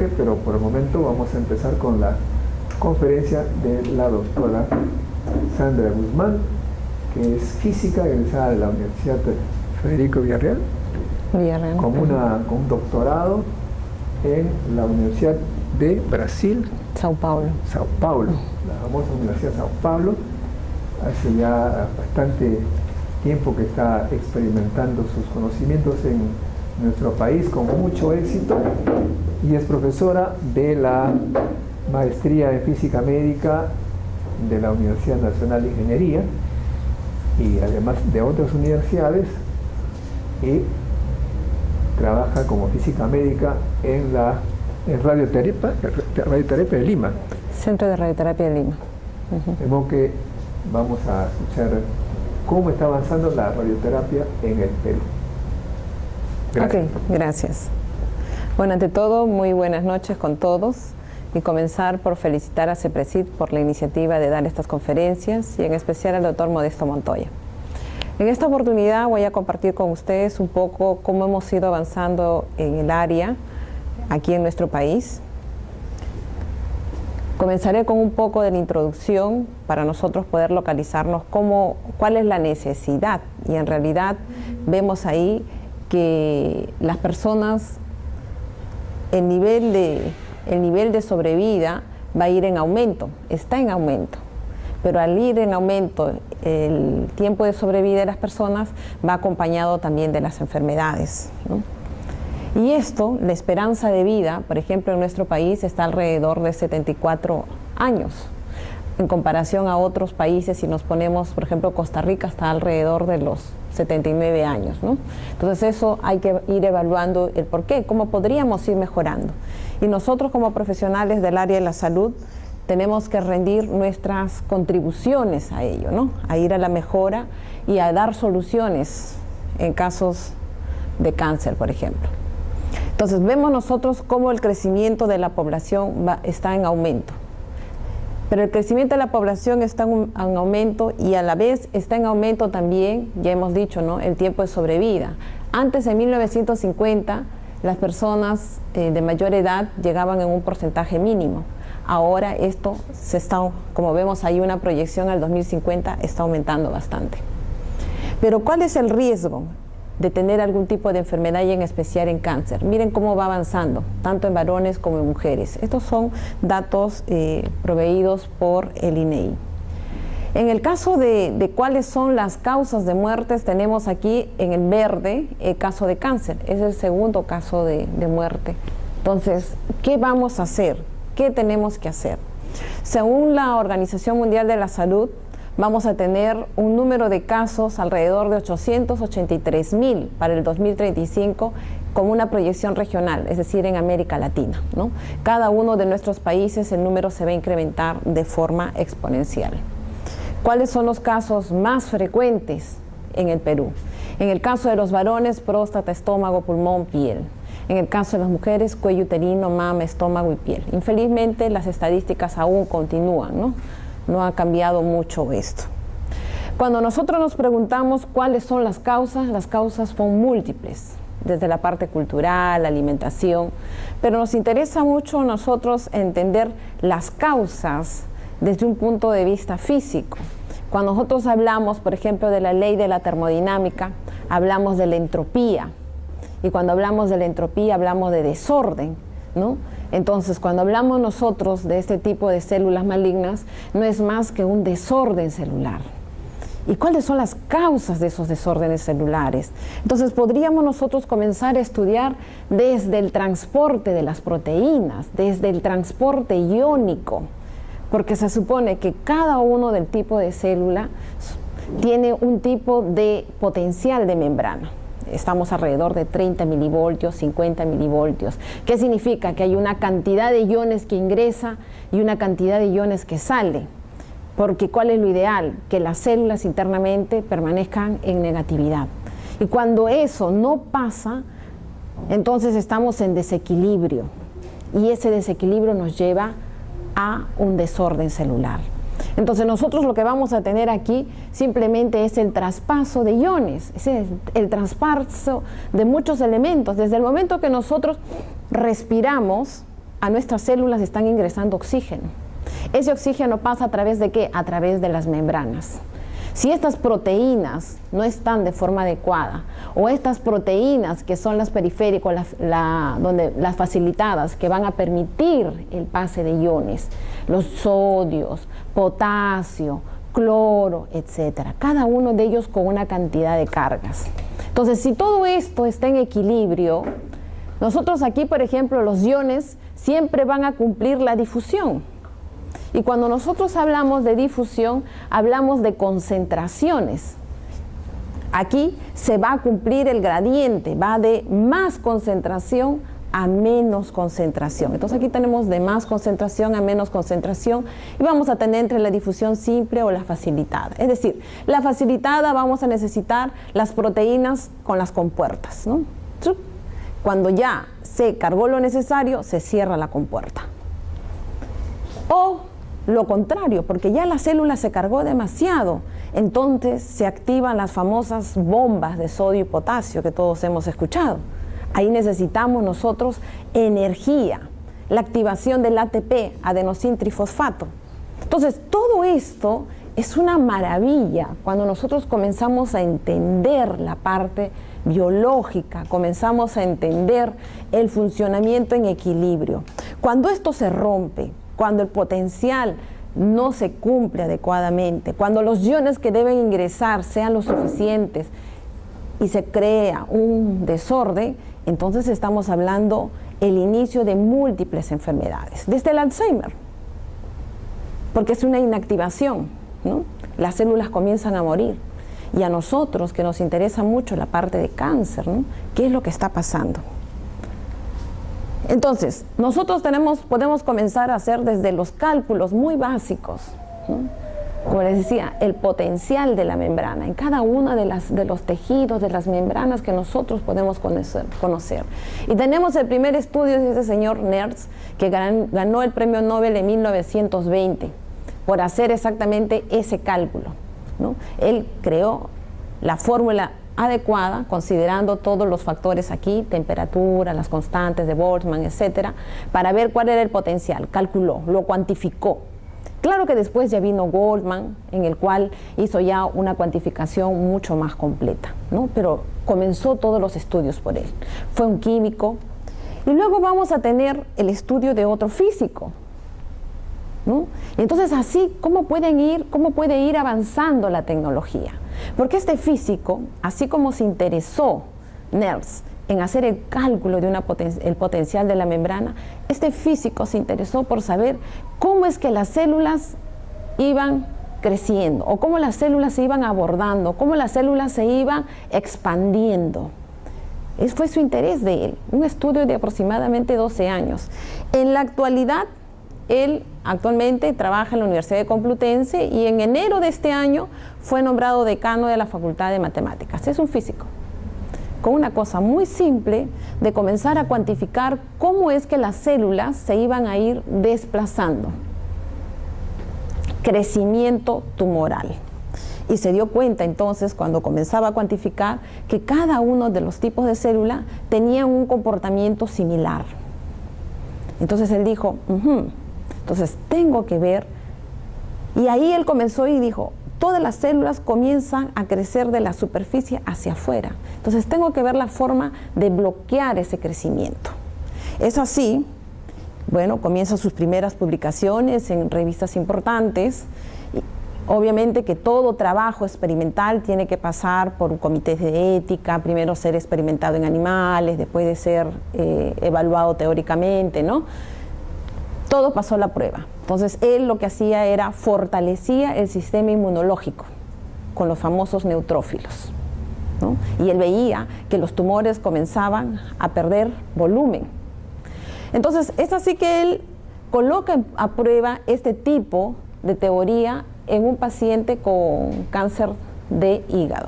pero por el momento vamos a empezar con la conferencia de la doctora Sandra Guzmán, que es física egresada de la Universidad Federico Villarreal, con un doctorado en la Universidad de Brasil, Sao Paulo, la famosa Universidad de Sao Paulo. Hace ya bastante tiempo que está experimentando sus conocimientos en nuestro país con mucho éxito, y es profesora de la maestría en física médica de la Universidad Nacional de Ingeniería y además de otras universidades, y trabaja como física médica en radioterapia de Lima. Centro de Radioterapia de Lima. De modo que vamos a escuchar cómo está avanzando la radioterapia en el Perú. Gracias. Ok, gracias. Bueno, ante todo, muy buenas noches con todos, y comenzar por felicitar a CEPRESID por la iniciativa de dar estas conferencias, y en especial al doctor Modesto Montoya. En esta oportunidad voy a compartir con ustedes un poco cómo hemos ido avanzando en el área aquí en nuestro país. Comenzaré con un poco de la introducción para nosotros poder localizarnos cuál es la necesidad, y en realidad vemos ahí que las personas, el nivel de sobrevida va a ir en aumento, está en aumento, pero al ir en aumento el tiempo de sobrevida de las personas va acompañado también de las enfermedades, ¿no? Y esto, la esperanza de vida, por ejemplo, en nuestro país está alrededor de 74 años. En comparación a otros países, si nos ponemos, por ejemplo, Costa Rica está alrededor de los 79 años, ¿no? Entonces eso hay que ir evaluando el por qué, cómo podríamos ir mejorando. Y nosotros como profesionales del área de la salud tenemos que rendir nuestras contribuciones a ello, ¿no? A ir a la mejora y a dar soluciones en casos de cáncer, por ejemplo. Entonces vemos nosotros cómo el crecimiento de la población está en aumento. Pero el crecimiento de la población está en aumento, y a la vez está en aumento también, ya hemos dicho, ¿no?, el tiempo de sobrevida. Antes, en 1950, las personas de mayor edad llegaban en un porcentaje mínimo. Ahora esto como vemos ahí una proyección al 2050, está aumentando bastante. Pero ¿cuál es el riesgo de tener algún tipo de enfermedad, y en especial en cáncer? Miren cómo va avanzando, tanto en varones como en mujeres. Estos son datos proveídos por el INEI. En el caso de cuáles son las causas de muertes, tenemos aquí en el verde el caso de cáncer. Es el segundo caso de muerte. Entonces, ¿qué vamos a hacer? ¿Qué tenemos que hacer? Según la Organización Mundial de la Salud, vamos a tener un número de casos alrededor de 883,000 para el 2035 como una proyección regional, es decir, en América Latina, ¿no? Cada uno de nuestros países el número se va a incrementar de forma exponencial. ¿Cuáles son los casos más frecuentes en el Perú? En el caso de los varones, próstata, estómago, pulmón, piel. En el caso de las mujeres, cuello uterino, mama, estómago y piel. Infelizmente, las estadísticas aún continúan, ¿no? No ha cambiado mucho esto. Cuando nosotros nos preguntamos cuáles son las causas son múltiples, desde la parte cultural, la alimentación, pero nos interesa mucho a nosotros entender las causas desde un punto de vista físico. Cuando nosotros hablamos, por ejemplo, de la ley de la termodinámica, hablamos de la entropía, y cuando hablamos de la entropía hablamos de desorden, ¿no? Entonces, cuando hablamos nosotros de este tipo de células malignas, no es más que un desorden celular. ¿Y cuáles son las causas de esos desórdenes celulares? Entonces, podríamos nosotros comenzar a estudiar desde el transporte de las proteínas, desde el transporte iónico, porque se supone que cada uno del tipo de célula tiene un tipo de potencial de membrana. Estamos alrededor de 30 milivoltios, 50 milivoltios. ¿Qué significa? Que hay una cantidad de iones que ingresa y una cantidad de iones que sale. Porque ¿cuál es lo ideal? Que las células internamente permanezcan en negatividad. Y cuando eso no pasa, entonces estamos en desequilibrio. Y ese desequilibrio nos lleva a un desorden celular. Entonces nosotros lo que vamos a tener aquí simplemente es el traspaso de iones, es el traspaso de muchos elementos. Desde el momento que nosotros respiramos, a nuestras células están ingresando oxígeno. Ese oxígeno pasa a través de ¿qué? A través de las membranas. Si estas proteínas no están de forma adecuada, o estas proteínas que son las periféricas, las facilitadas, que van a permitir el pase de iones, los sodios, potasio, cloro, etcétera, cada uno de ellos con una cantidad de cargas. Entonces, si todo esto está en equilibrio, nosotros aquí, por ejemplo, los iones siempre van a cumplir la difusión. Y cuando nosotros hablamos de difusión, hablamos de concentraciones. Aquí se va a cumplir el gradiente, va de más concentración a menos concentración. Entonces aquí tenemos de más concentración a menos concentración y vamos a tener entre la difusión simple o la facilitada. Es decir, la facilitada vamos a necesitar las proteínas con las compuertas, ¿no? Cuando ya se cargó lo necesario, se cierra la compuerta. O lo contrario, porque ya la célula se cargó demasiado, entonces se activan las famosas bombas de sodio y potasio que todos hemos escuchado. Ahí necesitamos nosotros energía, la activación del ATP, adenosíntrifosfato. Entonces, todo esto es una maravilla cuando nosotros comenzamos a entender la parte biológica, comenzamos a entender el funcionamiento en equilibrio. Cuando esto se rompe, cuando el potencial no se cumple adecuadamente, cuando los iones que deben ingresar sean los suficientes y se crea un desorden, entonces estamos hablando el inicio de múltiples enfermedades, desde el Alzheimer, porque es una inactivación, ¿no? Las células comienzan a morir. Y a nosotros, que nos interesa mucho la parte de cáncer, ¿no? ¿Qué es lo que está pasando? Entonces, nosotros podemos comenzar a hacer desde los cálculos muy básicos, ¿no? Como les decía, el potencial de la membrana, en cada uno de los tejidos, de las membranas que nosotros podemos conocer. Y tenemos el primer estudio de ese señor Nertz, que ganó el premio Nobel en 1920, por hacer exactamente ese cálculo, ¿no? Él creó la fórmula adecuada, considerando todos los factores aquí, temperatura, las constantes de Boltzmann, etcétera, para ver cuál era el potencial. Calculó, lo cuantificó. Claro que después ya vino Goldman, en el cual hizo ya una cuantificación mucho más completa, ¿no? Pero comenzó todos los estudios por él. Fue un químico. Y luego vamos a tener el estudio de otro físico, ¿no? Y entonces así, ¿cómo puede ir avanzando la tecnología? Porque este físico, así como se interesó Nertz en hacer el cálculo de el potencial de la membrana, este físico se interesó por saber cómo es que las células iban creciendo, o cómo las células se iban abordando, cómo las células se iban expandiendo. Ese fue su interés de él, un estudio de aproximadamente 12 años. En la actualidad, él actualmente trabaja en la Universidad de Complutense y en enero de este año fue nombrado decano de la Facultad de Matemáticas. Es un físico, con una cosa muy simple de comenzar a cuantificar cómo es que las células se iban a ir desplazando. Crecimiento tumoral. Y se dio cuenta entonces, cuando comenzaba a cuantificar, que cada uno de los tipos de célula tenían un comportamiento similar. Entonces él dijo, entonces tengo que ver, y ahí él comenzó y dijo, todas las células comienzan a crecer de la superficie hacia afuera, entonces tengo que ver la forma de bloquear ese crecimiento. Es así, bueno, comienza sus primeras publicaciones en revistas importantes. Obviamente que todo trabajo experimental tiene que pasar por un comité de ética, primero ser experimentado en animales, después de ser evaluado teóricamente, ¿no? Todo pasó la prueba. Entonces él lo que hacía era fortalecía el sistema inmunológico con los famosos neutrófilos, ¿no? Y él veía que los tumores comenzaban a perder volumen. Entonces es así que él coloca a prueba este tipo de teoría en un paciente con cáncer de hígado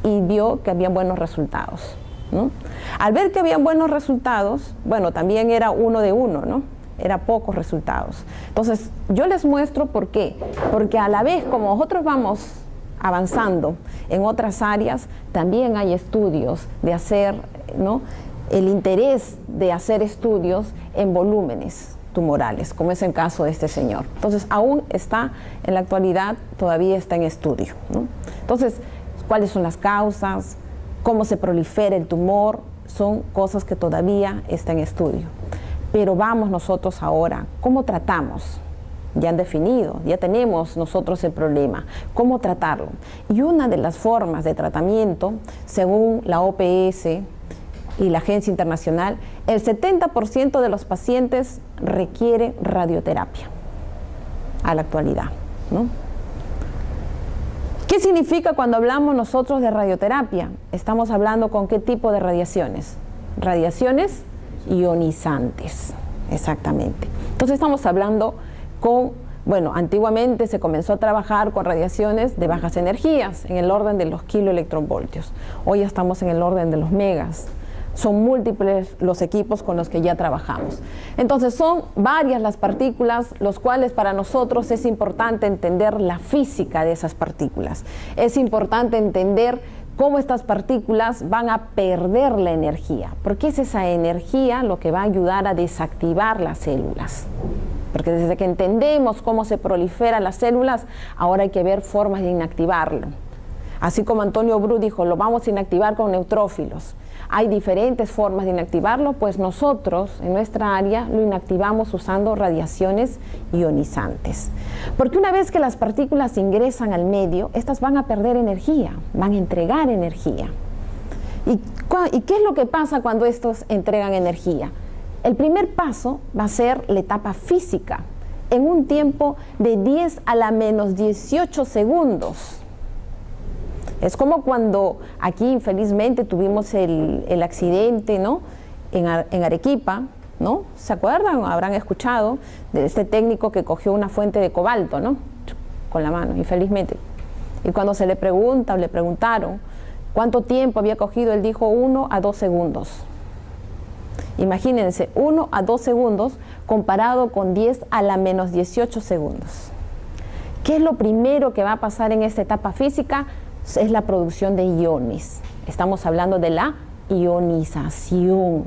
y vio que habían buenos resultados, ¿no? Al ver que habían buenos resultados, bueno, también era uno de uno, ¿no? Era pocos resultados. Entonces, yo les muestro por qué. Porque a la vez, como nosotros vamos avanzando en otras áreas, también hay estudios de hacer, ¿no?, el interés de hacer estudios en volúmenes tumorales, como es el caso de este señor. Entonces, aún está, en la actualidad, todavía está en estudio, ¿no? Entonces, ¿cuáles son las causas? ¿Cómo se prolifera el tumor? Son cosas que todavía están en estudio. Pero vamos nosotros ahora, ¿cómo tratamos? Ya han definido, ya tenemos nosotros el problema. ¿Cómo tratarlo? Y una de las formas de tratamiento, según la OPS y la Agencia Internacional, el 70% de los pacientes requiere radioterapia a la actualidad, ¿no? ¿Qué significa cuando hablamos nosotros de radioterapia? Estamos hablando con qué tipo de radiaciones. Radiaciones ionizantes, exactamente. Entonces estamos hablando con, bueno, antiguamente se comenzó a trabajar con radiaciones de bajas energías, en el orden de los kiloelectronvoltios. Hoy estamos en el orden de los megas. Son múltiples los equipos con los que ya trabajamos. Entonces son varias las partículas, los cuales para nosotros es importante entender la física de esas partículas. Es importante entender cómo estas partículas van a perder la energía, porque es esa energía lo que va a ayudar a desactivar las células. Porque desde que entendemos cómo se proliferan las células, ahora hay que ver formas de inactivarlo. Así como Antonio Bru dijo, lo vamos a inactivar con neutrófilos. Hay diferentes formas de inactivarlo, pues nosotros en nuestra área lo inactivamos usando radiaciones ionizantes. Porque una vez que las partículas ingresan al medio, estas van a perder energía, van a entregar energía. ¿Y qué es lo que pasa cuando estos entregan energía? El primer paso va a ser la etapa física, en un tiempo de 10 a la menos 18 segundos. Es como cuando aquí infelizmente tuvimos el accidente, ¿no? en Arequipa, ¿no? ¿Se acuerdan? Habrán escuchado de este técnico que cogió una fuente de cobalto, ¿no? Con la mano, infelizmente. Y cuando se le preguntaron cuánto tiempo había cogido, él dijo 1 a 2 segundos. Imagínense, 1 a 2 segundos comparado con 10 a la menos 18 segundos. ¿Qué es lo primero que va a pasar en esta etapa física? Es la producción de iones. Estamos hablando de la ionización.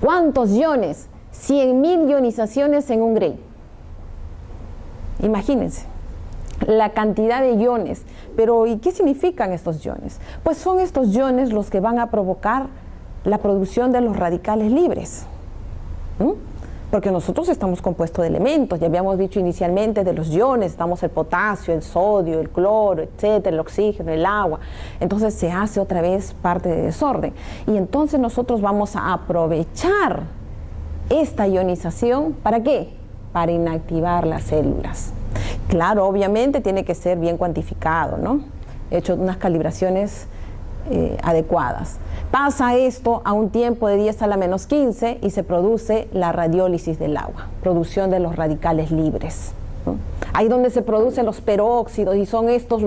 ¿Cuántos iones? 100.000 ionizaciones en un Gray. Imagínense la cantidad de iones. Pero ¿y qué significan estos iones? Pues son estos iones los que van a provocar la producción de los radicales libres. Porque nosotros estamos compuestos de elementos, ya habíamos dicho inicialmente de los iones, estamos el potasio, el sodio, el cloro, etcétera, el oxígeno, el agua. Entonces se hace otra vez parte de desorden. Y entonces nosotros vamos a aprovechar esta ionización, ¿para qué? Para inactivar las células. Claro, obviamente tiene que ser bien cuantificado, ¿no? He hecho unas calibraciones adecuadas. Pasa esto a un tiempo de 10 a la menos 15 y se produce la radiólisis del agua, producción de los radicales libres, ¿no? Ahí donde se producen los peróxidos y son estos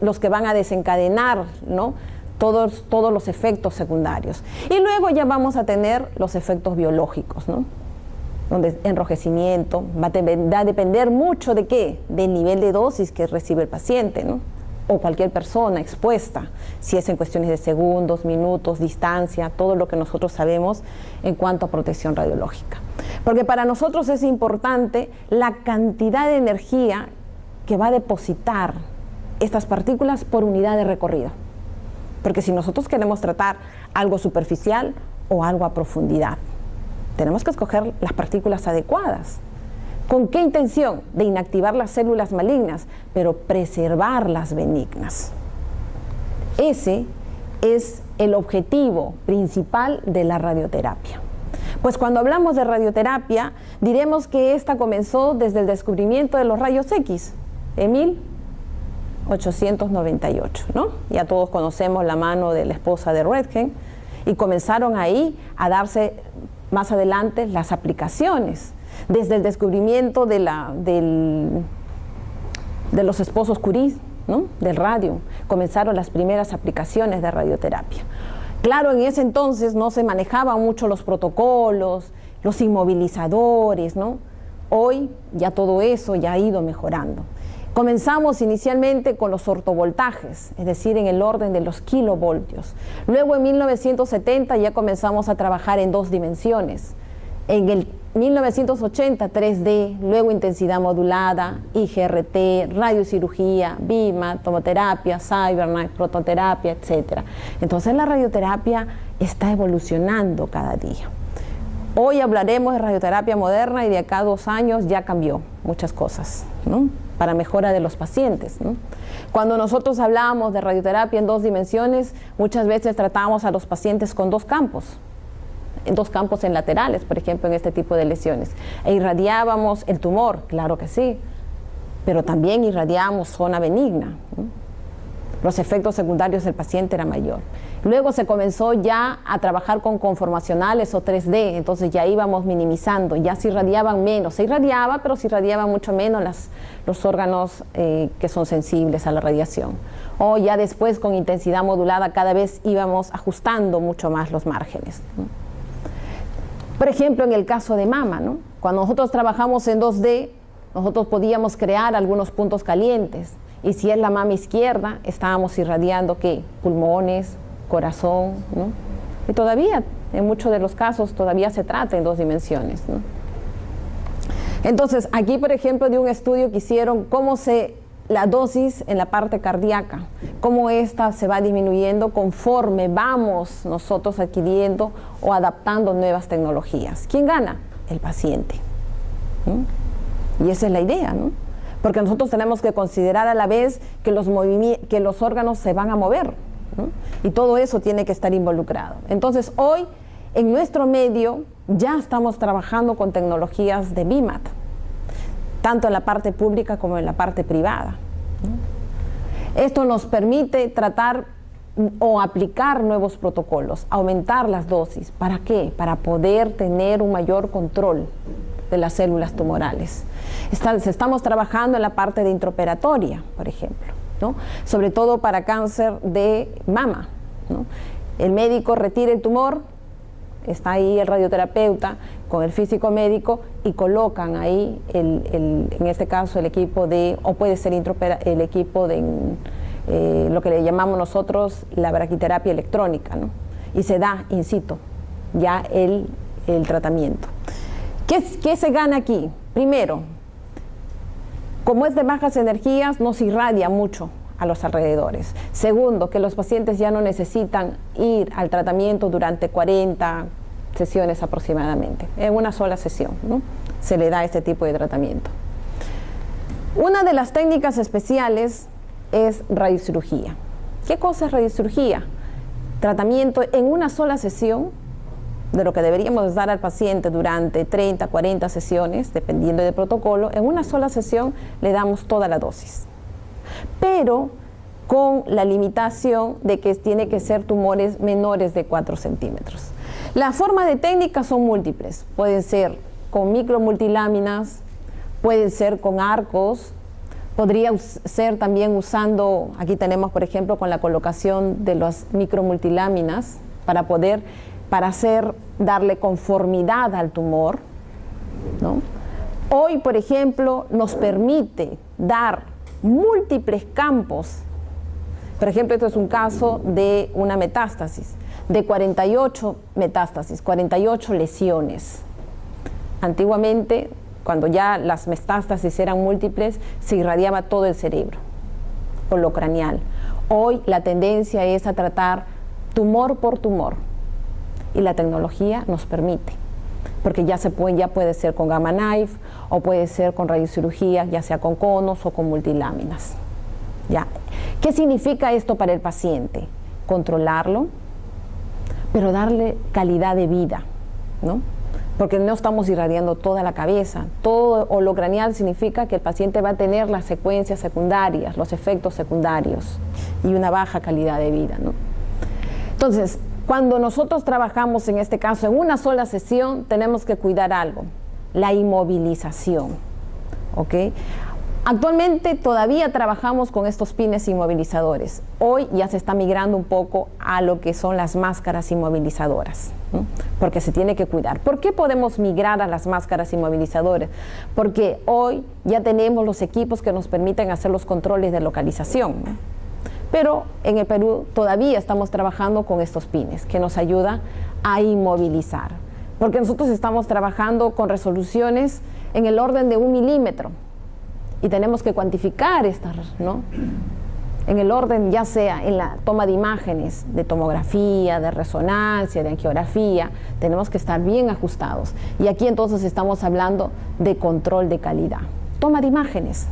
los que van a desencadenar, ¿no? Todos los efectos secundarios. Y luego ya vamos a tener los efectos biológicos, ¿no? Donde enrojecimiento va a depender mucho de qué, del nivel de dosis que recibe el paciente, ¿no? O cualquier persona expuesta, si es en cuestiones de segundos, minutos, distancia, todo lo que nosotros sabemos en cuanto a protección radiológica. Porque para nosotros es importante la cantidad de energía que va a depositar estas partículas por unidad de recorrido. Porque si nosotros queremos tratar algo superficial o algo a profundidad, tenemos que escoger las partículas adecuadas. ¿Con qué intención? De inactivar las células malignas, pero preservar las benignas. Ese es el objetivo principal de la radioterapia. Pues cuando hablamos de radioterapia, diremos que esta comenzó desde el descubrimiento de los rayos X, en 1898, ¿no? Ya todos conocemos la mano de la esposa de Röntgen, y comenzaron ahí a darse más adelante las aplicaciones. Desde el descubrimiento de los esposos Curie, ¿no? Del radio, comenzaron las primeras aplicaciones de radioterapia. Claro, en ese entonces no se manejaban mucho los protocolos, los inmovilizadores, ¿no? Hoy ya todo eso ya ha ido mejorando. Comenzamos inicialmente con los ortovoltajes, es decir, en el orden de los kilovoltios. Luego en 1970 ya comenzamos a trabajar en 2 dimensiones. En el 1980 3D, luego intensidad modulada, IGRT, radiocirugía, BIMAT, tomoterapia, CyberKnife, prototerapia, etc. Entonces la radioterapia está evolucionando cada día. Hoy hablaremos de radioterapia moderna y de acá a 2 años ya cambió muchas cosas, ¿no? Para mejora de los pacientes, ¿no? Cuando nosotros hablábamos de radioterapia en 2 dimensiones, muchas veces tratábamos a los pacientes con 2 campos. En 2 campos en laterales, por ejemplo, en este tipo de lesiones. E irradiábamos el tumor, claro que sí, pero también irradiábamos zona benigna, ¿no? Los efectos secundarios del paciente eran mayor. Luego se comenzó ya a trabajar con conformacionales o 3D, entonces ya íbamos minimizando, ya se irradiaban menos. Se irradiaba, pero se irradiaban mucho menos los órganos que son sensibles a la radiación. O ya después con intensidad modulada cada vez íbamos ajustando mucho más los márgenes, ¿no? Por ejemplo, en el caso de mama, ¿no? Cuando nosotros trabajamos en 2D, nosotros podíamos crear algunos puntos calientes. Y si es la mama izquierda, estábamos irradiando, ¿qué? Pulmones, corazón, ¿no? Y todavía, en muchos de los casos, todavía se trata en 2 dimensiones, ¿no? Entonces, aquí, por ejemplo, de un estudio que hicieron, la dosis en la parte cardíaca, cómo esta se va disminuyendo conforme vamos nosotros adquiriendo o adaptando nuevas tecnologías. ¿Quién gana? El paciente, ¿no? Y esa es la idea, ¿no? Porque nosotros tenemos que considerar a la vez que los órganos se van a mover, ¿no? Y todo eso tiene que estar involucrado. Entonces, hoy, en nuestro medio, ya estamos trabajando con tecnologías de BIMAT, tanto en la parte pública como en la parte privada, ¿no? Esto nos permite tratar o aplicar nuevos protocolos, aumentar las dosis. ¿Para qué? Para poder tener un mayor control de las células tumorales. Estamos trabajando en la parte de intraoperatoria, por ejemplo, ¿no? Sobre todo para cáncer de mama, ¿no? El médico retira el tumor, está ahí el radioterapeuta con el físico médico y colocan ahí, en este caso, el equipo o puede ser el equipo de lo que le llamamos nosotros la braquiterapia electrónica, ¿no? Y se da in situ ya el tratamiento. ¿Qué se gana aquí? Primero, como es de bajas energías, no se irradia mucho a los alrededores. Segundo, que los pacientes ya no necesitan ir al tratamiento durante 40 sesiones aproximadamente. En una sola sesión, ¿no? Se le da este tipo de tratamiento. Una de las técnicas especiales es radiocirugía. ¿Qué cosa es radiocirugía? Tratamiento en una sola sesión de lo que deberíamos dar al paciente durante 30, 40 sesiones, dependiendo del protocolo. En una sola sesión le damos toda la dosis, pero con la limitación de que tiene que ser tumores menores de 4 centímetros. Las formas de técnica son múltiples, pueden ser con micromultiláminas, pueden ser con arcos, podría ser también usando, aquí tenemos por ejemplo con la colocación de las micromultiláminas para darle conformidad al tumor, ¿no? Hoy, por ejemplo, nos permite dar múltiples campos. Por ejemplo, esto es un caso de una metástasis, de 48 metástasis, 48 lesiones. Antiguamente, cuando ya las metástasis eran múltiples, se irradiaba todo el cerebro o lo craneal. Hoy la tendencia es a tratar tumor por tumor y la tecnología nos permite, porque ya puede ser con Gamma Knife o puede ser con radiocirugía, ya sea con conos o con multiláminas. ¿Ya? ¿Qué significa esto para el paciente? Controlarlo, pero darle calidad de vida, ¿no? Porque no estamos irradiando toda la cabeza. Todo holocranial significa que el paciente va a tener las secuencias secundarias, los efectos secundarios y una baja calidad de vida, ¿no? Entonces, cuando nosotros trabajamos en este caso en una sola sesión, tenemos que cuidar algo, la inmovilización, ¿ok? Actualmente todavía trabajamos con estos pines inmovilizadores. Hoy ya se está migrando un poco a lo que son las máscaras inmovilizadoras, ¿no? Porque se tiene que cuidar. ¿Por qué podemos migrar a las máscaras inmovilizadoras? Porque hoy ya tenemos los equipos que nos permiten hacer los controles de localización, ¿no? Pero en el Perú todavía estamos trabajando con estos pines que nos ayudan a inmovilizar, porque nosotros estamos trabajando con resoluciones en el orden de 1 milímetro y tenemos que cuantificar estas, ¿no? En el orden, ya sea en la toma de imágenes, de tomografía, de resonancia, de angiografía, tenemos que estar bien ajustados. Y aquí entonces estamos hablando de control de calidad. Toma de imágenes.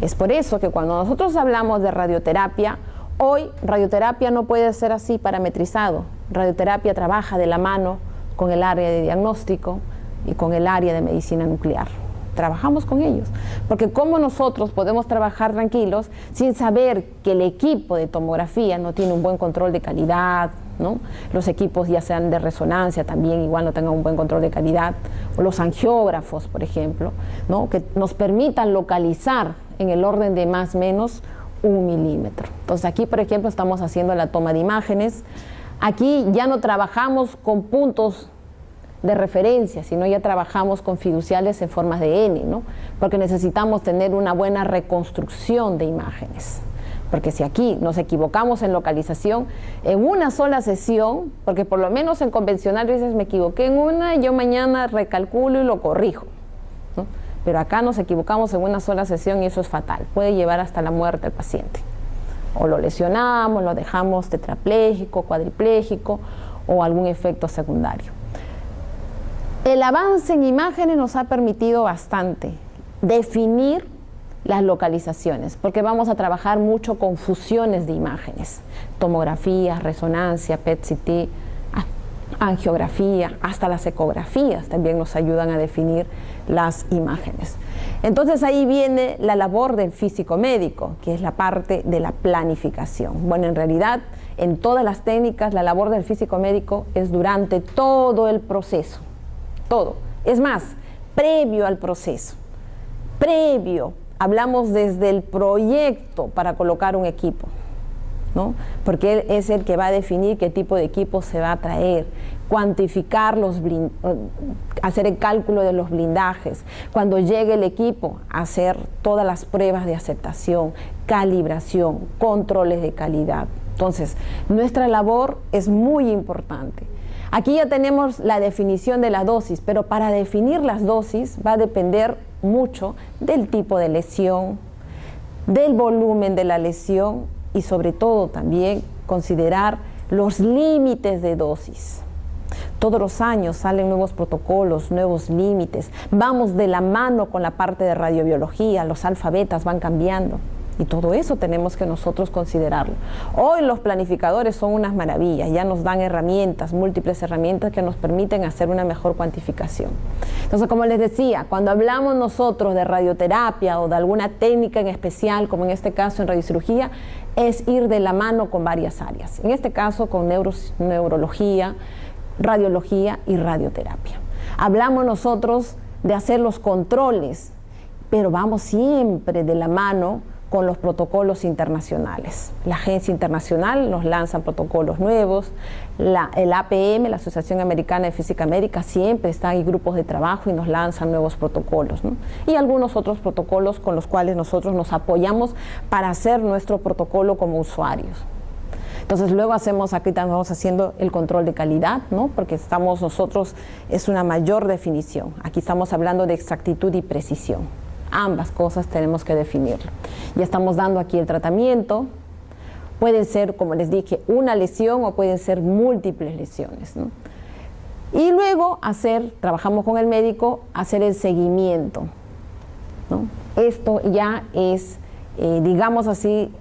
Es por eso que cuando nosotros hablamos de radioterapia, hoy radioterapia no puede ser así parametrizado. Radioterapia trabaja de la mano con el área de diagnóstico y con el área de medicina nuclear. Trabajamos con ellos, porque ¿cómo nosotros podemos trabajar tranquilos sin saber que el equipo de tomografía no tiene un buen control de calidad, ¿no? Los equipos ya sean de resonancia también igual no tengan un buen control de calidad, o los angiógrafos, por ejemplo, ¿no? Que nos permitan localizar en el orden de más o menos 1 milímetro. Entonces aquí, por ejemplo, estamos haciendo la toma de imágenes. Aquí ya no trabajamos con puntos de referencia, sino ya trabajamos con fiduciales en formas de N, ¿no? Porque necesitamos tener una buena reconstrucción de imágenes. Porque si aquí nos equivocamos en localización, en una sola sesión, porque por lo menos en convencional a veces me equivoqué en una, yo mañana recalculo y lo corrijo, ¿no? Pero acá nos equivocamos en una sola sesión y eso es fatal, puede llevar hasta la muerte al paciente. O lo lesionamos, lo dejamos tetrapléjico, cuadripléjico o algún efecto secundario. El avance en imágenes nos ha permitido bastante definir las localizaciones, porque vamos a trabajar mucho con fusiones de imágenes, tomografía, resonancia, PET-CT, angiografía, hasta las ecografías también nos ayudan a definir las imágenes. Entonces ahí viene la labor del físico médico, que es la parte de la planificación. Bueno, en realidad, en todas las técnicas, la labor del físico médico es durante todo el proceso, todo. Es más, previo al proceso, hablamos desde el proyecto para colocar un equipo, ¿no? Porque él es el que va a definir qué tipo de equipo se va a traer, cuantificar hacer el cálculo de los blindajes, cuando llegue el equipo, hacer todas las pruebas de aceptación, calibración, controles de calidad. Entonces, nuestra labor es muy importante. Aquí ya tenemos la definición de la dosis, pero para definir las dosis va a depender mucho del tipo de lesión, del volumen de la lesión y sobre todo también considerar los límites de dosis. Todos los años salen nuevos protocolos, nuevos límites. Vamos de la mano con la parte de radiobiología, los alfabetas van cambiando. Y todo eso tenemos que nosotros considerarlo. Hoy los planificadores son unas maravillas, ya nos dan herramientas, múltiples herramientas que nos permiten hacer una mejor cuantificación. Entonces, como les decía, cuando hablamos nosotros de radioterapia o de alguna técnica en especial, como en este caso en radiocirugía, es ir de la mano con varias áreas. En este caso con neurología, radiología y radioterapia. Hablamos nosotros de hacer los controles, pero vamos siempre de la mano con los protocolos internacionales. La agencia internacional nos lanza protocolos nuevos, el APM, la Asociación Americana de Física Médica, siempre está en grupos de trabajo y nos lanzan nuevos protocolos, ¿no? Y algunos otros protocolos con los cuales nosotros nos apoyamos para hacer nuestro protocolo como usuarios. Entonces luego aquí estamos haciendo el control de calidad, ¿no? Porque nosotros, es una mayor definición. Aquí estamos hablando de exactitud y precisión. Ambas cosas tenemos que definirlo. Ya estamos dando aquí el tratamiento. Pueden ser, como les dije, una lesión o pueden ser múltiples lesiones, ¿no? Y luego trabajamos con el médico, hacer el seguimiento, ¿no? Esto ya es, digamos así,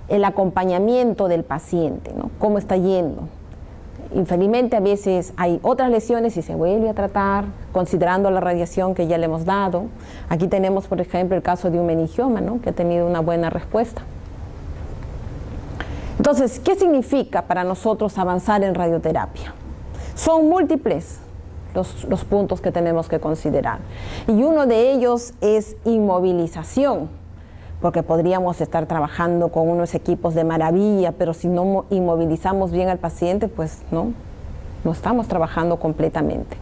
el acompañamiento del paciente, ¿no? Cómo está yendo. Infelizmente a veces hay otras lesiones y se vuelve a tratar considerando la radiación que ya le hemos dado. Aquí tenemos, por ejemplo, el caso de un meningioma, ¿no? Que ha tenido una buena respuesta. Entonces, ¿qué significa para nosotros avanzar en radioterapia? Son múltiples los puntos que tenemos que considerar. Y uno de ellos es inmovilización, porque podríamos estar trabajando con unos equipos de maravilla, pero si no inmovilizamos bien al paciente, pues no. no estamos trabajando completamente.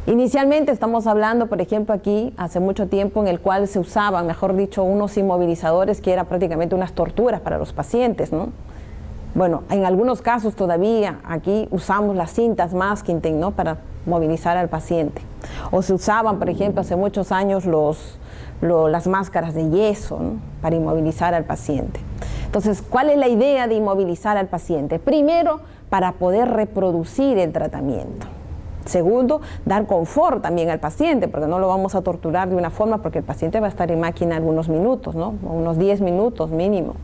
Inicialmente estamos hablando, por ejemplo, aquí hace mucho tiempo en el cual se usaban, mejor dicho, unos inmovilizadores que eran prácticamente unas torturas para los pacientes, ¿no? Bueno, en algunos casos todavía aquí usamos las cintas masking tape, ¿no?, para movilizar al paciente. O se usaban, por ejemplo, hace muchos años las máscaras de yeso, ¿no?, para inmovilizar al paciente. Entonces, ¿cuál es la idea de inmovilizar al paciente? Primero, para poder reproducir el tratamiento. Segundo, dar confort también al paciente, porque no lo vamos a torturar de una forma, porque el paciente va a estar en máquina algunos minutos, ¿no?, unos 10 minutos mínimo.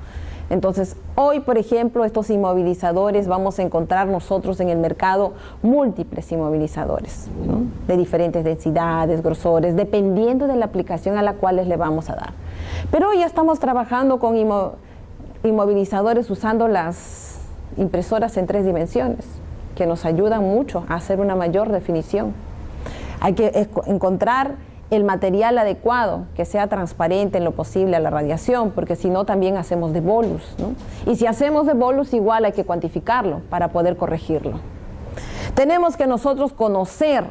Entonces, hoy, por ejemplo, estos inmovilizadores, vamos a encontrar nosotros en el mercado múltiples inmovilizadores, ¿no?, de diferentes densidades, grosores, dependiendo de la aplicación a la cual le vamos a dar. Pero hoy ya estamos trabajando con inmovilizadores usando las impresoras en 3 dimensiones, que nos ayudan mucho a hacer una mayor definición. Hay que encontrar el material adecuado, que sea transparente en lo posible a la radiación, porque si no también hacemos de bolus, ¿no? Y si hacemos de bolus, igual hay que cuantificarlo para poder corregirlo. Tenemos que nosotros conocer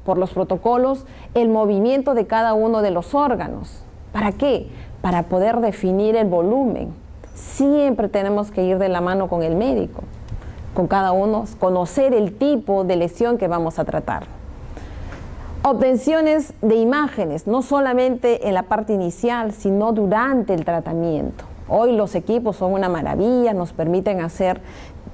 por los protocolos el movimiento de cada uno de los órganos. ¿Para qué? Para poder definir el volumen. Siempre tenemos que ir de la mano con el médico, con cada uno, conocer el tipo de lesión que vamos a tratar. Obtenciones de imágenes, no solamente en la parte inicial, sino durante el tratamiento. Hoy los equipos son una maravilla, nos permiten hacer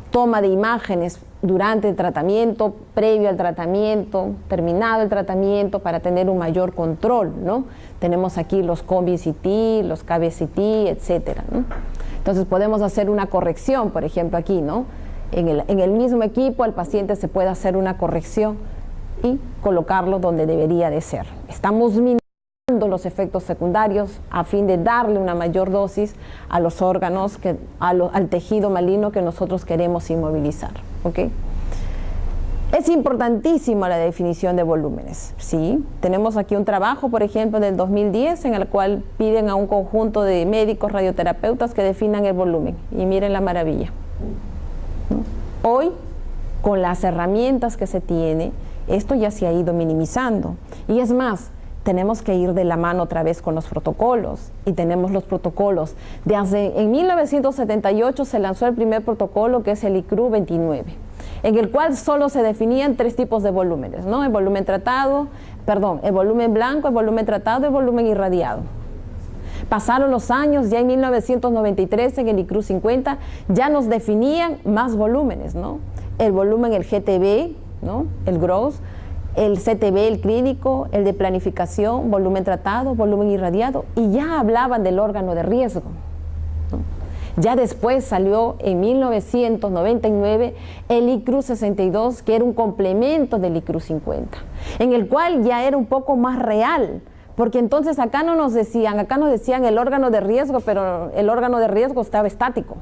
toma de imágenes durante el tratamiento, previo al tratamiento, terminado el tratamiento, para tener un mayor control, ¿no? Tenemos aquí los Combi-CT, los KB-CT, etcétera, ¿no? Entonces podemos hacer una corrección, por ejemplo aquí, ¿no? En el mismo equipo al paciente se puede hacer una corrección y colocarlo donde debería de ser. Estamos minimizando los efectos secundarios a fin de darle una mayor dosis a los órganos, al tejido maligno que nosotros queremos inmovilizar, ¿ok? Es importantísima la definición de volúmenes, ¿sí? Tenemos aquí un trabajo, por ejemplo, del 2010, en el cual piden a un conjunto de médicos radioterapeutas que definan el volumen. Y miren la maravilla, ¿no? Hoy, con las herramientas que se tiene, esto ya se ha ido minimizando. Y es más, tenemos que ir de la mano otra vez con los protocolos. Y tenemos los protocolos. En 1978 se lanzó el primer protocolo, que es el ICRU 29, en el cual solo se definían 3 tipos de volúmenes, ¿no? El volumen tratado, el volumen blanco, el volumen tratado y el volumen irradiado. Pasaron los años, ya en 1993 en el ICRU 50 ya nos definían más volúmenes, ¿no? El volumen, el GTB, ¿no?, el gross, el CTB, el clínico, el de planificación, volumen tratado, volumen irradiado, y ya hablaban del órgano de riesgo, ¿no? Ya después salió en 1999 el ICRU 62, que era un complemento del ICRU 50, en el cual ya era un poco más real, porque entonces acá nos decían el órgano de riesgo, pero el órgano de riesgo estaba estático.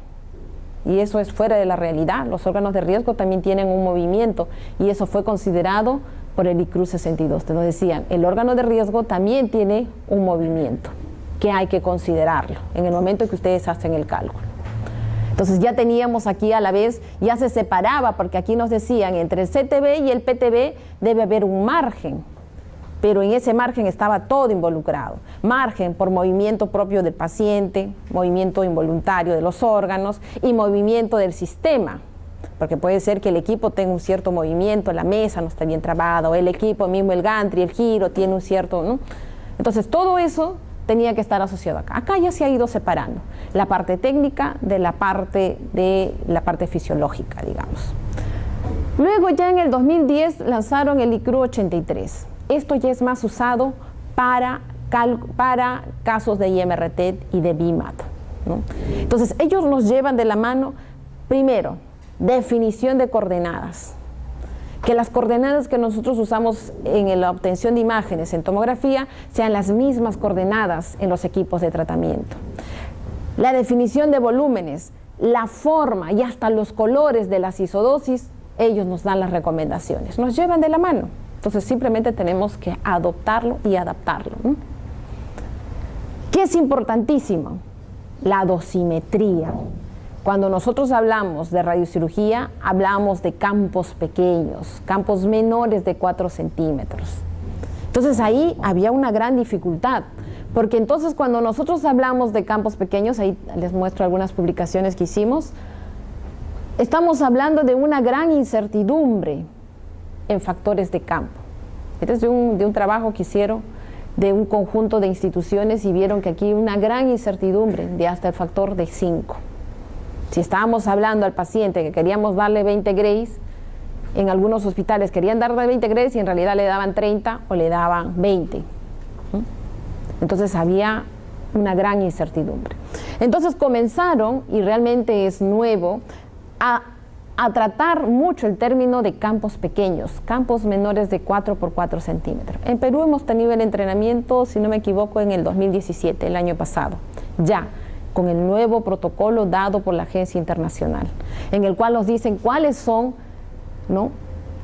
Y eso es fuera de la realidad. Los órganos de riesgo también tienen un movimiento, y eso fue considerado por el ICRU 62. Nos decían, el órgano de riesgo también tiene un movimiento, que hay que considerarlo en el momento en que ustedes hacen el cálculo. Entonces ya teníamos aquí a la vez, ya se separaba, porque aquí nos decían, entre el CTB y el PTB debe haber un margen, pero en ese margen estaba todo involucrado. Margen por movimiento propio del paciente, movimiento involuntario de los órganos y movimiento del sistema, porque puede ser que el equipo tenga un cierto movimiento, la mesa no está bien trabada, o el equipo mismo, el gantry, el giro, tiene un cierto, ¿no? Entonces todo eso tenía que estar asociado acá. Acá ya se ha ido separando la parte técnica de la parte fisiológica, digamos. Luego ya en el 2010 lanzaron el ICRU 83. Esto ya es más usado para casos de IMRT y de BIMAT, ¿no? Entonces, ellos nos llevan de la mano, primero, definición de coordenadas. Que las coordenadas que nosotros usamos en la obtención de imágenes en tomografía sean las mismas coordenadas en los equipos de tratamiento. La definición de volúmenes, la forma y hasta los colores de las isodosis, ellos nos dan las recomendaciones, nos llevan de la mano. Entonces simplemente tenemos que adoptarlo y adaptarlo, ¿no? ¿Qué es importantísimo? La dosimetría. Cuando nosotros hablamos de radiocirugía, hablamos de campos pequeños, campos menores de 4 centímetros. Entonces ahí había una gran dificultad, porque entonces cuando nosotros hablamos de campos pequeños, ahí les muestro algunas publicaciones que hicimos, estamos hablando de una gran incertidumbre en factores de campo. Este es de un trabajo que hicieron de un conjunto de instituciones y vieron que aquí hay una gran incertidumbre de hasta el factor de 5. Si estábamos hablando al paciente que queríamos darle 20 Grays, en algunos hospitales querían darle 20 Grays y en realidad le daban 30 o le daban 20. Entonces había una gran incertidumbre. Entonces comenzaron, y realmente es nuevo, a tratar mucho el término de campos pequeños, campos menores de 4 por 4 centímetros. En Perú hemos tenido el entrenamiento, si no me equivoco, en el 2017, el año pasado, ya con el nuevo protocolo dado por la agencia internacional, en el cual nos dicen cuáles son, ¿no?,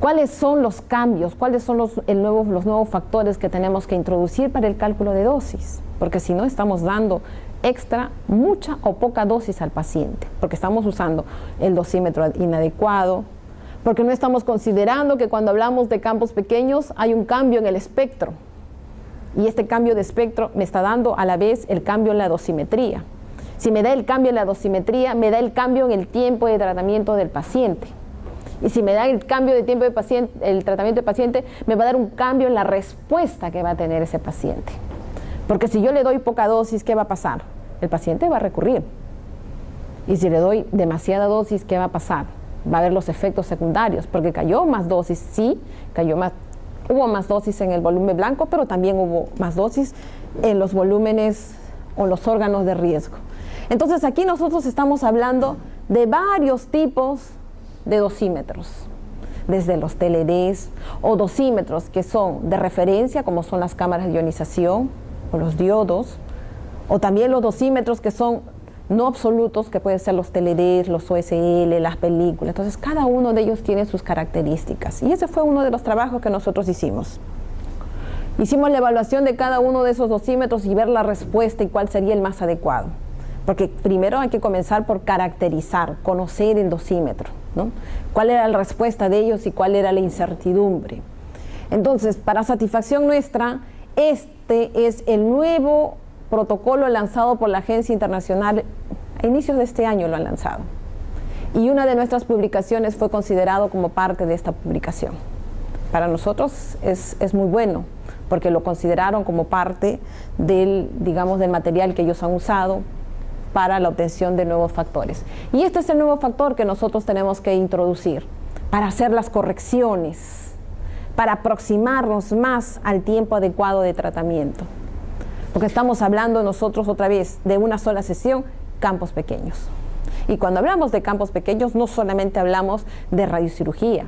cuáles son los cambios, cuáles son los nuevos factores que tenemos que introducir para el cálculo de dosis, porque si no estamos dando extra, mucha o poca dosis al paciente, porque estamos usando el dosímetro inadecuado, porque no estamos considerando que cuando hablamos de campos pequeños hay un cambio en el espectro, y este cambio de espectro me está dando a la vez el cambio en la dosimetría. Si me da el cambio en la dosimetría, me da el cambio en el tiempo de tratamiento del paciente. Y si me da el cambio de tiempo de paciente, el tratamiento del paciente, me va a dar un cambio en la respuesta que va a tener ese paciente. Porque si yo le doy poca dosis, ¿qué va a pasar? El paciente va a recurrir. Y si le doy demasiada dosis, ¿qué va a pasar? Va a haber los efectos secundarios, porque cayó más dosis, sí, hubo más dosis en el volumen blanco, pero también hubo más dosis en los volúmenes o los órganos de riesgo. Entonces aquí nosotros estamos hablando de varios tipos de dosímetros, desde los TLDs o dosímetros que son de referencia, como son las cámaras de ionización o los diodos, o también los dosímetros que son no absolutos, que pueden ser los TLDs, los OSL, las películas. Entonces cada uno de ellos tiene sus características, y ese fue uno de los trabajos que nosotros hicimos. Hicimos la evaluación de cada uno de esos dosímetros y ver la respuesta y cuál sería el más adecuado. Porque primero hay que comenzar por caracterizar, conocer el dosímetro, ¿no? Cuál era la respuesta de ellos y cuál era la incertidumbre. Entonces, para satisfacción nuestra, este es el nuevo protocolo lanzado por la agencia internacional. A inicios de este año lo han lanzado. Y una de nuestras publicaciones fue considerado como parte de esta publicación. Para nosotros es muy bueno, porque lo consideraron como parte del material que ellos han usado para la obtención de nuevos factores. Y este es el nuevo factor que nosotros tenemos que introducir para hacer las correcciones, para aproximarnos más al tiempo adecuado de tratamiento. Porque estamos hablando nosotros otra vez de una sola sesión, campos pequeños. Y cuando hablamos de campos pequeños, no solamente hablamos de radiocirugía,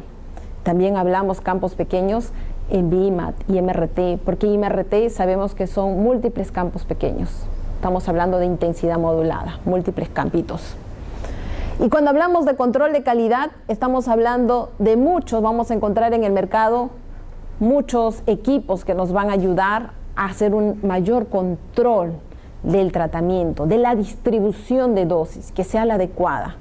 también hablamos campos pequeños en VIMAT y MRT, porque MRT sabemos que son múltiples campos pequeños. Estamos hablando de intensidad modulada, múltiples campitos. Y cuando hablamos de control de calidad, estamos hablando de vamos a encontrar en el mercado muchos equipos que nos van a ayudar a hacer un mayor control del tratamiento, de la distribución de dosis, que sea la adecuada.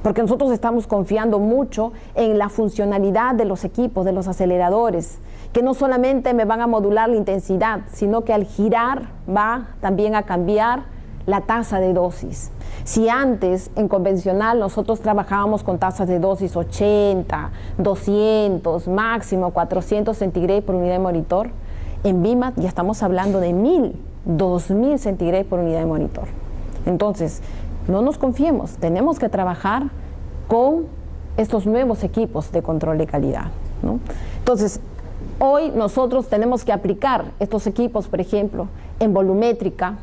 Porque nosotros estamos confiando mucho en la funcionalidad de los equipos, de los aceleradores, que no solamente me van a modular la intensidad, sino que al girar va también a cambiar la tasa de dosis. Si antes en convencional nosotros trabajábamos con tasas de dosis 80, 200, máximo 400 centigrados por unidad de monitor, en VIMAT ya estamos hablando de 1000, 2000 centigrados por unidad de monitor. Entonces, no nos confiemos, tenemos que trabajar con estos nuevos equipos de control de calidad, ¿no? Entonces, hoy nosotros tenemos que aplicar estos equipos, por ejemplo, en volumétrica.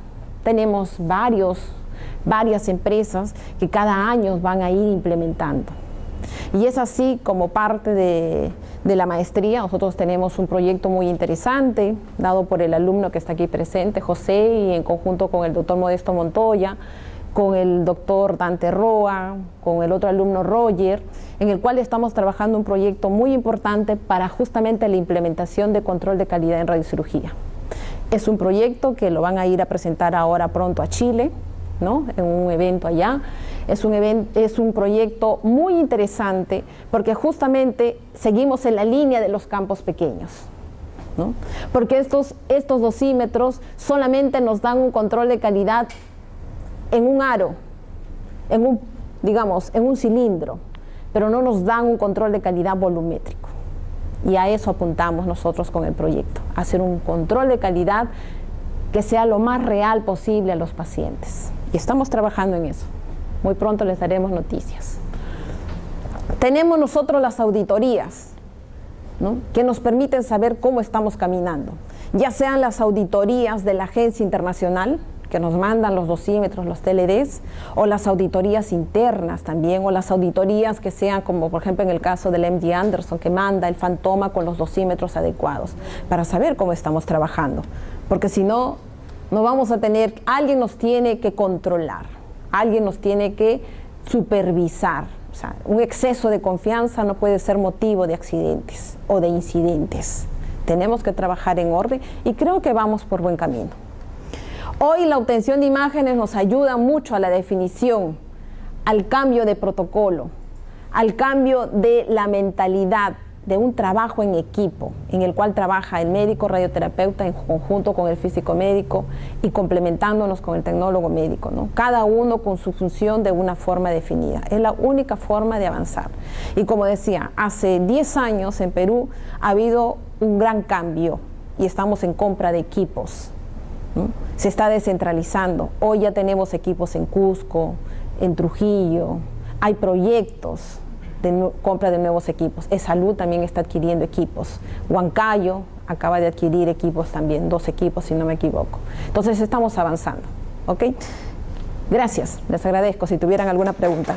Tenemos varias empresas que cada año van a ir implementando. Y es así como parte de la maestría. Nosotros tenemos un proyecto muy interesante, dado por el alumno que está aquí presente, José, y en conjunto con el doctor Modesto Montoya, con el doctor Dante Roa, con el otro alumno Roger, en el cual estamos trabajando un proyecto muy importante para justamente la implementación de control de calidad en radiocirugía. Es un proyecto que lo van a ir a presentar ahora pronto a Chile, ¿no?, en un evento allá, Es un proyecto muy interesante porque justamente seguimos en la línea de los campos pequeños, ¿no? Porque estos dosímetros solamente nos dan un control de calidad en un aro, en un cilindro, pero no nos dan un control de calidad volumétrico. Y a eso apuntamos nosotros con el proyecto, a hacer un control de calidad que sea lo más real posible a los pacientes. Y estamos trabajando en eso. Muy pronto les daremos noticias. Tenemos nosotros las auditorías, ¿no?, que nos permiten saber cómo estamos caminando. Ya sean las auditorías de la agencia internacional, que nos mandan los dosímetros, los TLDs, o las auditorías internas también, o las auditorías que sean como por ejemplo en el caso del MD Anderson, que manda el Fantoma con los dosímetros adecuados, para saber cómo estamos trabajando. Porque si no, no vamos a tener, alguien nos tiene que controlar, alguien nos tiene que supervisar. O sea, un exceso de confianza no puede ser motivo de accidentes o de incidentes. Tenemos que trabajar en orden y creo que vamos por buen camino. Hoy la obtención de imágenes nos ayuda mucho a la definición, al cambio de protocolo, al cambio de la mentalidad de un trabajo en equipo, en el cual trabaja el médico radioterapeuta en conjunto con el físico médico y complementándonos con el tecnólogo médico, ¿no? Cada uno con su función de una forma definida. Es la única forma de avanzar. Y como decía, hace 10 años en Perú ha habido un gran cambio y estamos en compra de equipos, ¿no? Se está descentralizando. Hoy ya tenemos equipos en Cusco, en Trujillo, hay proyectos de compra de nuevos equipos. Salud también está adquiriendo equipos. Huancayo acaba de adquirir equipos también, 2 equipos si no me equivoco. Entonces estamos avanzando, ¿ok? Gracias, les agradezco. Si tuvieran alguna pregunta.